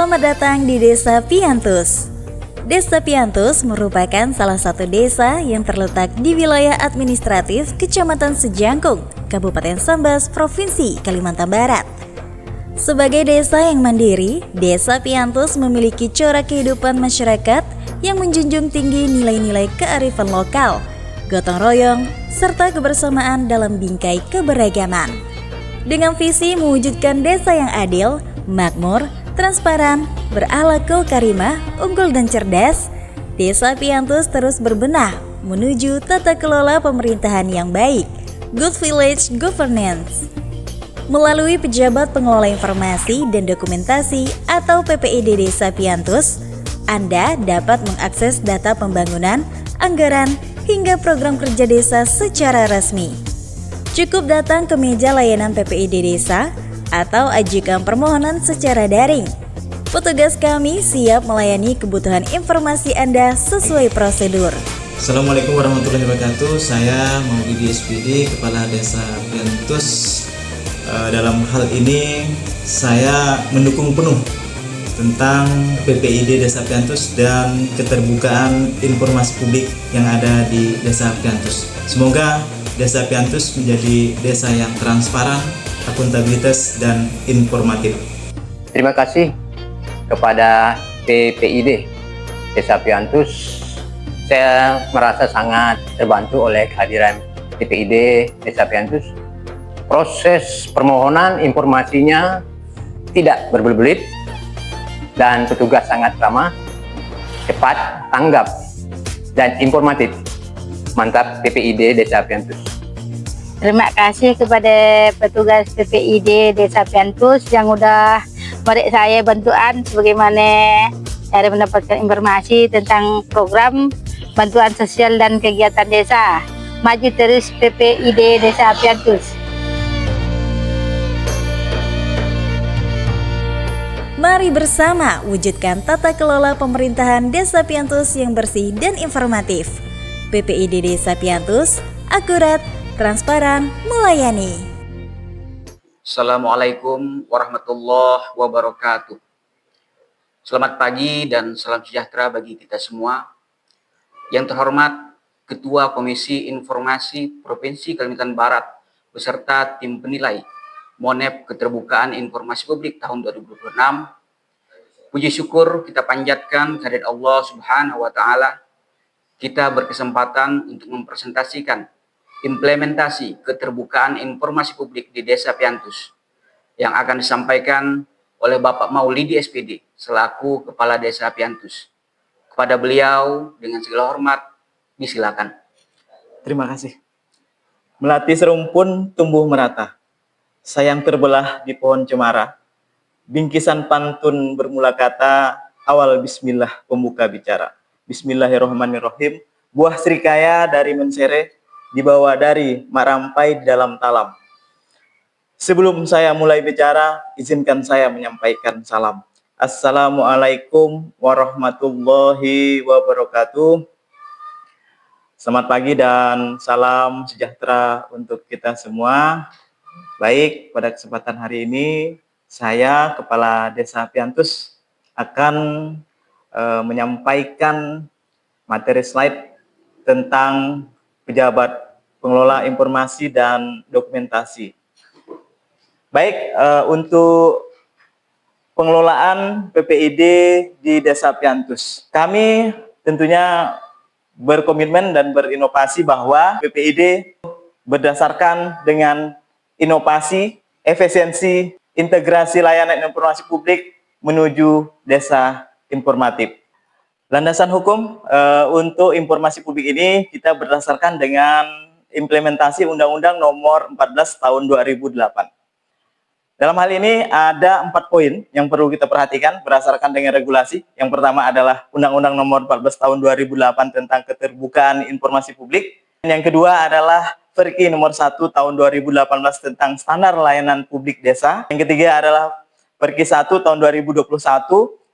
Selamat datang di Desa Piantus. Desa Piantus merupakan salah satu desa yang terletak di wilayah administratif Kecamatan Sejangkung, Kabupaten Sambas, Provinsi Kalimantan Barat. Sebagai desa yang mandiri, Desa Piantus memiliki corak kehidupan masyarakat yang menjunjung tinggi nilai-nilai kearifan lokal, gotong royong, serta kebersamaan dalam bingkai keberagaman. Dengan visi mewujudkan desa yang adil, makmur, transparan, berakhlakul karimah, unggul dan cerdas, Desa Piantus terus berbenah menuju tata kelola pemerintahan yang baik, Good Village Governance. Melalui pejabat pengelola informasi dan dokumentasi atau PPID Desa Piantus, Anda dapat mengakses data pembangunan, anggaran, hingga program kerja desa secara resmi. Cukup datang ke meja layanan PPID Desa atau ajukan permohonan secara daring. Petugas kami siap melayani kebutuhan informasi Anda sesuai prosedur. Assalamualaikum warahmatullahi wabarakatuh. Saya Maulidi SPD, Kepala Desa Piantus. Dalam hal ini saya mendukung penuh tentang PPID Desa Piantus dan keterbukaan informasi publik yang ada di Desa Piantus. Semoga Desa Piantus menjadi desa yang transparan, akuntabilitas, dan informatif. Terima kasih kepada PPID Desa Piantus. Saya merasa sangat terbantu oleh kehadiran PPID Desa Piantus. Proses permohonan informasinya tidak berbelit-belit dan petugas sangat ramah, cepat, tanggap, dan informatif. Mantap PPID Desa Piantus. Terima kasih kepada petugas PPID Desa Piantus yang udah beri saya bantuan sebagaimana saya mendapatkan informasi tentang program bantuan sosial dan kegiatan desa. Maju terus PPID Desa Piantus. Mari bersama wujudkan tata kelola pemerintahan Desa Piantus yang bersih dan informatif. PPID Desa Piantus, akurat, transparan, melayani. Assalamualaikum warahmatullahi wabarakatuh. Selamat pagi dan salam sejahtera bagi kita semua. Yang terhormat Ketua Komisi Informasi Provinsi Kalimantan Barat beserta tim penilai Monep Keterbukaan Informasi Publik tahun 2026. Puji syukur kita panjatkan kehadirat Allah Subhanahu wa taala. Kita berkesempatan untuk mempresentasikan implementasi keterbukaan informasi publik di Desa Piantus yang akan disampaikan oleh Bapak Maulidi SPD selaku Kepala Desa Piantus. Kepada beliau dengan segala hormat, disilakan. Terima kasih. Melati serumpun tumbuh merata, sayang terbelah di pohon cemara, bingkisan pantun bermula kata, awal bismillah pembuka bicara. Bismillahirrahmanirrahim, buah srikaya dari Mensere, dibawa dari Marampai di dalam talam. Sebelum saya mulai bicara, izinkan saya menyampaikan salam. Assalamualaikum warahmatullahi wabarakatuh. Selamat pagi dan salam sejahtera untuk kita semua. Baik, pada kesempatan hari ini, saya Kepala Desa Piantus akan menyampaikan materi slide tentang pejabat pengelola informasi dan dokumentasi. Baik, untuk pengelolaan PPID di Desa Piantus, kami tentunya berkomitmen dan berinovasi bahwa PPID berdasarkan dengan inovasi, efisiensi, integrasi layanan informasi publik menuju desa informatif. Landasan hukum untuk informasi publik ini kita berdasarkan dengan implementasi Undang-Undang Nomor 14 Tahun 2008. Dalam hal ini ada 4 poin yang perlu kita perhatikan berdasarkan dengan regulasi. Yang pertama adalah Undang-Undang Nomor 14 Tahun 2008 tentang keterbukaan informasi publik. Yang kedua adalah Perki Nomor 1 Tahun 2018 tentang standar layanan publik desa. Yang ketiga adalah Perki 1 Tahun 2021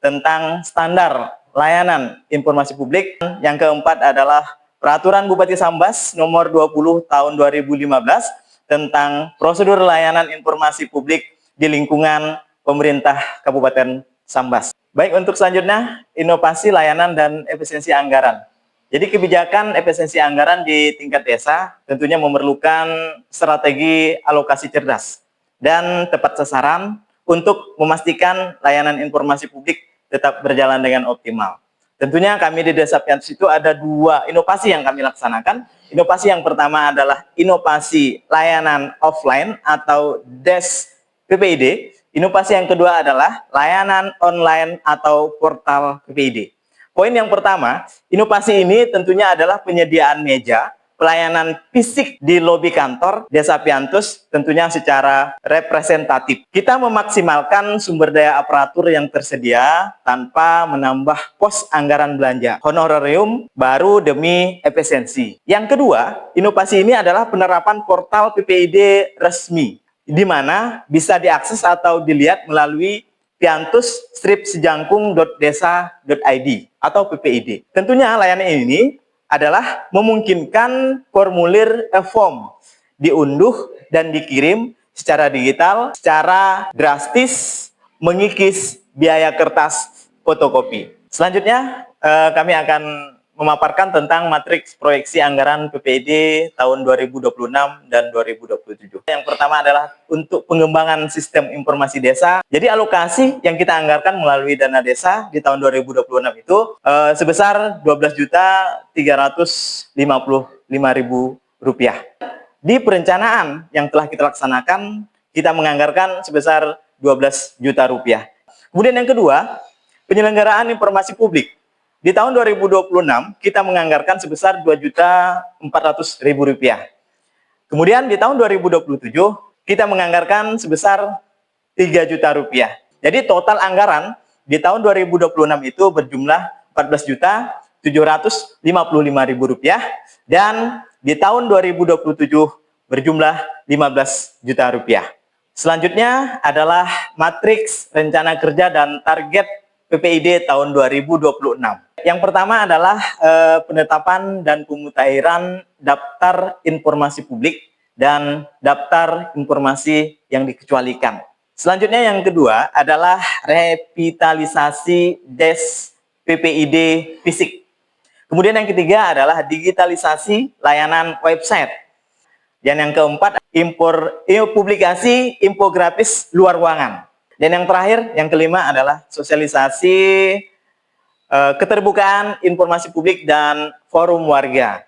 tentang standar layanan informasi publik. Yang keempat adalah Peraturan Bupati Sambas Nomor 20 Tahun 2015 tentang prosedur layanan informasi publik di lingkungan pemerintah Kabupaten Sambas. Baik, untuk selanjutnya, inovasi layanan dan efisiensi anggaran. Jadi kebijakan efisiensi anggaran di tingkat desa tentunya memerlukan strategi alokasi cerdas dan tepat sasaran untuk memastikan layanan informasi publik tetap berjalan dengan optimal. Tentunya kami di Desa Piantus itu ada 2 inovasi yang kami laksanakan. Inovasi yang pertama adalah inovasi layanan offline atau DES PPID. Inovasi yang kedua adalah layanan online atau portal PPID. Poin yang pertama, inovasi ini tentunya adalah penyediaan meja, pelayanan fisik di lobi kantor Desa Piantus tentunya secara representatif. Kita memaksimalkan sumber daya aparatur yang tersedia tanpa menambah pos anggaran belanja honorarium baru demi efisiensi. Yang kedua, inovasi ini adalah penerapan portal PPID resmi, di mana bisa diakses atau dilihat melalui piantus-sejangkung.desa.id atau PPID. Tentunya layanan ini adalah memungkinkan formulir form diunduh dan dikirim secara digital, secara drastis mengikis biaya kertas fotokopi. Selanjutnya kami akan memaparkan tentang matriks proyeksi anggaran PPID tahun 2026 dan 2027. Yang pertama adalah untuk pengembangan sistem informasi desa. Jadi alokasi yang kita anggarkan melalui dana desa di tahun 2026 itu sebesar Rp12.355.000. Di perencanaan yang telah kita laksanakan, kita menganggarkan sebesar Rp12 juta. Kemudian yang kedua, penyelenggaraan informasi publik. Di tahun 2026, kita menganggarkan sebesar Rp2.400.000. Kemudian di tahun 2027, kita menganggarkan sebesar Rp3 juta. Jadi total anggaran di tahun 2026 itu berjumlah Rp14.755.000 dan di tahun 2027 berjumlah Rp15 juta. Selanjutnya adalah matriks rencana kerja dan target PPID tahun 2026. Yang pertama adalah penetapan dan pemutakhiran daftar informasi publik dan daftar informasi yang dikecualikan. Selanjutnya yang kedua adalah revitalisasi DES PPID fisik. Kemudian yang ketiga adalah digitalisasi layanan website. Dan yang keempat, publikasi infografis luar ruangan. Dan yang terakhir, yang kelima adalah sosialisasi keterbukaan informasi publik dan forum warga.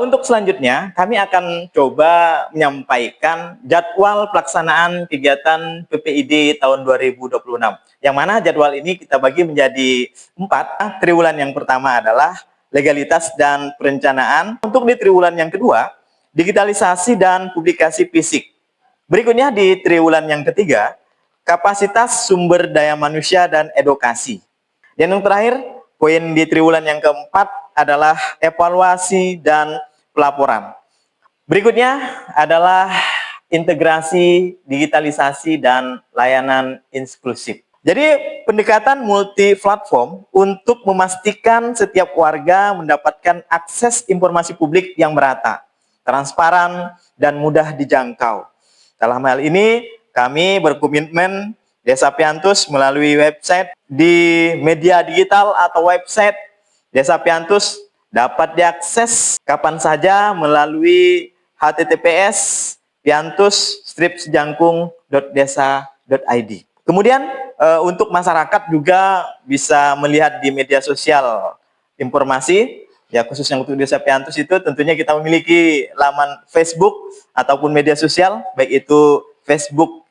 Untuk selanjutnya, kami akan coba menyampaikan jadwal pelaksanaan kegiatan PPID tahun 2026. Yang mana jadwal ini kita bagi menjadi 4. Triwulan yang pertama adalah legalitas dan perencanaan. Untuk di triwulan yang kedua, digitalisasi dan publikasi fisik. Berikutnya di triwulan yang ketiga, kapasitas sumber daya manusia dan edukasi. Dan yang terakhir, poin di triwulan yang keempat adalah evaluasi dan pelaporan. Berikutnya adalah integrasi, digitalisasi, dan layanan inklusif. Jadi pendekatan multi platform untuk memastikan setiap warga mendapatkan akses informasi publik yang merata, transparan, dan mudah dijangkau. Dalam hal ini, kami berkomitmen Desa Piantus melalui website di media digital atau website Desa Piantus dapat diakses kapan saja melalui https://piantus-sejangkung.desa.id. Kemudian untuk masyarakat juga bisa melihat di media sosial informasi, ya khususnya untuk Desa Piantus itu tentunya kita memiliki laman Facebook ataupun media sosial, baik itu Facebook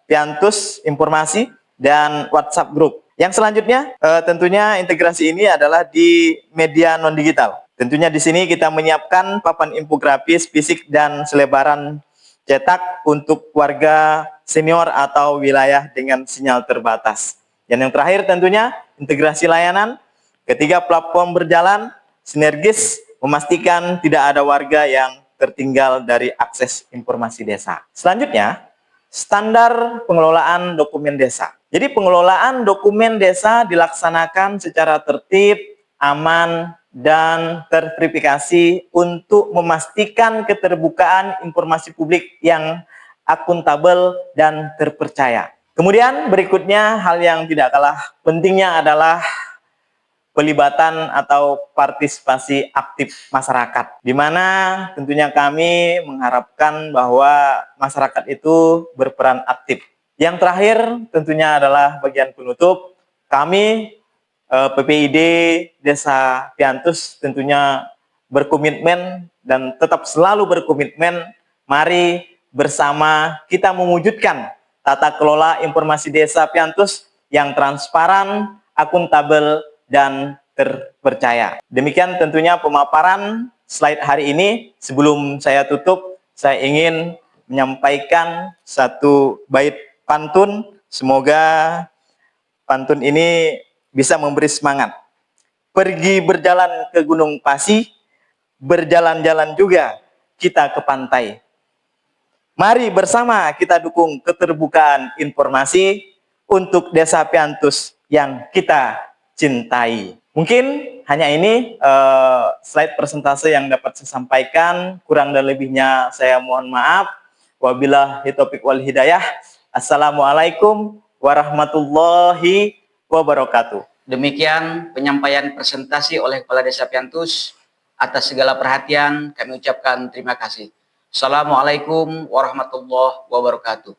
Piantus Informasi dan WhatsApp Group. Yang selanjutnya tentunya integrasi ini adalah di media non-digital. Tentunya di sini kita menyiapkan papan infografis fisik dan selebaran cetak untuk warga senior atau wilayah dengan sinyal terbatas. Dan yang terakhir tentunya integrasi layanan. Ketiga platform berjalan sinergis memastikan tidak ada warga yang tertinggal dari akses informasi desa. Selanjutnya, standar pengelolaan dokumen desa. Jadi pengelolaan dokumen desa dilaksanakan secara tertib, aman, dan terverifikasi untuk memastikan keterbukaan informasi publik yang akuntabel dan terpercaya. Kemudian berikutnya hal yang tidak kalah pentingnya adalah pelibatan atau partisipasi aktif masyarakat, di mana tentunya kami mengharapkan bahwa masyarakat itu berperan aktif. Yang terakhir tentunya adalah bagian penutup, kami PPID Desa Piantus tentunya berkomitmen dan tetap selalu berkomitmen, mari bersama kita mewujudkan tata kelola informasi desa Piantus yang transparan, akuntabel, dan terpercaya. Demikian tentunya pemaparan slide hari ini. Sebelum saya tutup, saya ingin menyampaikan satu bait pantun. Semoga pantun ini bisa memberi semangat. Pergi berjalan ke Gunung Pasi, berjalan-jalan juga kita ke pantai. Mari bersama kita dukung keterbukaan informasi untuk Desa Piantus yang kita cintai. Mungkin hanya ini slide presentase yang dapat saya sampaikan. Kurang dan lebihnya saya mohon maaf. Wabillahi taufiq wal hidayah. Assalamualaikum warahmatullahi wabarakatuh. Demikian penyampaian presentasi oleh Kepala Desa Piantus. Atas segala perhatian kami ucapkan terima kasih. Assalamualaikum warahmatullahi wabarakatuh.